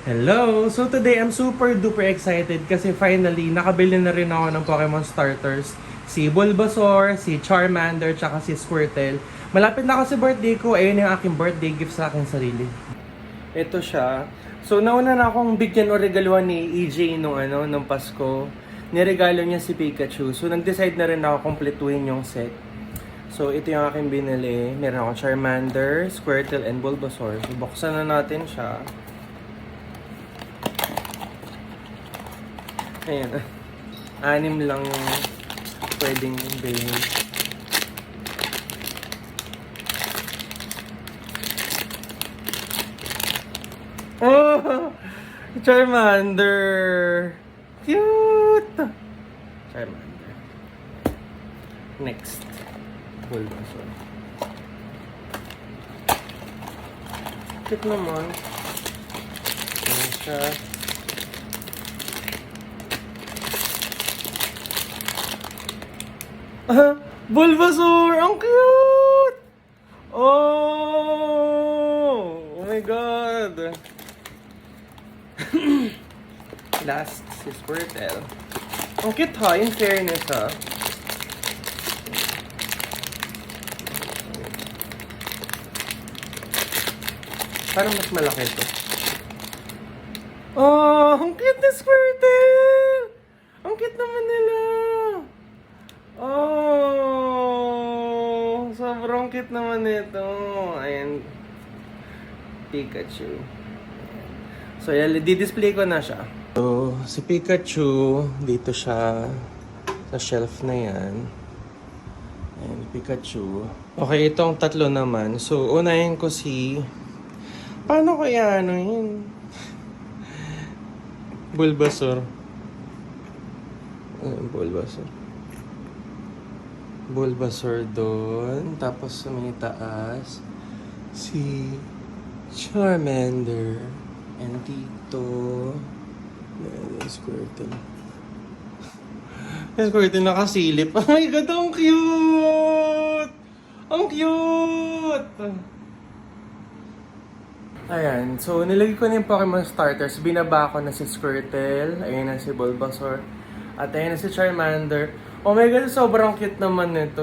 Hello! So today I'm super duper excited kasi finally nakabili na rin ako ng Pokemon starters. Si Bulbasaur, si Charmander, tsaka si Squirtle. Malapit na kasi birthday ko, ayun yung aking birthday gift sa aking sarili. Ito siya. So nauna na akong bigyan o regaluhan ni EJ nung Pasko. Niregalo niya si Pikachu. So nag-decide na rin ako kumpletuhin yung set. So ito yung aking binili. Meron akong Charmander, Squirtle, and Bulbasaur. So buksan na natin siya. Ayan. 6 lang yung pwedeng bilhin. Oh! Charmander! Cute! Charmander. Next. Bulbasaur. Cute naman. Ayan siya. Bulbasaur! Ang cute! Oh! Oh my God! Last, si Squirtle. Ang cute ha, in fairness ha. Parang mas malaki ito. Oh! Ang cute ni Squirtle! Ang cute naman nila! Oh, sobrang cute naman nito. Ayan. Pikachu. So, di-display ko na siya. So, si Pikachu, dito siya sa shelf na yan. Ayan, Pikachu. Okay, itong tatlo naman. So, unahin ko si... Paano kaya ano yun? Bulbasaur. Ayan, Bulbasaur. Bulbasaur doon. Tapos sa may taas, si Charmander. And dito, yung Squirtle. Yung Squirtle nakasilip. Oh my God, ang cute! Ang cute! Ayan, so nilagay ko na yung Pokemon starters. Binaba ko na si Squirtle. Ayan na si Bulbasaur. At ayan na si Charmander. Oh my God, sobrang cute naman nito.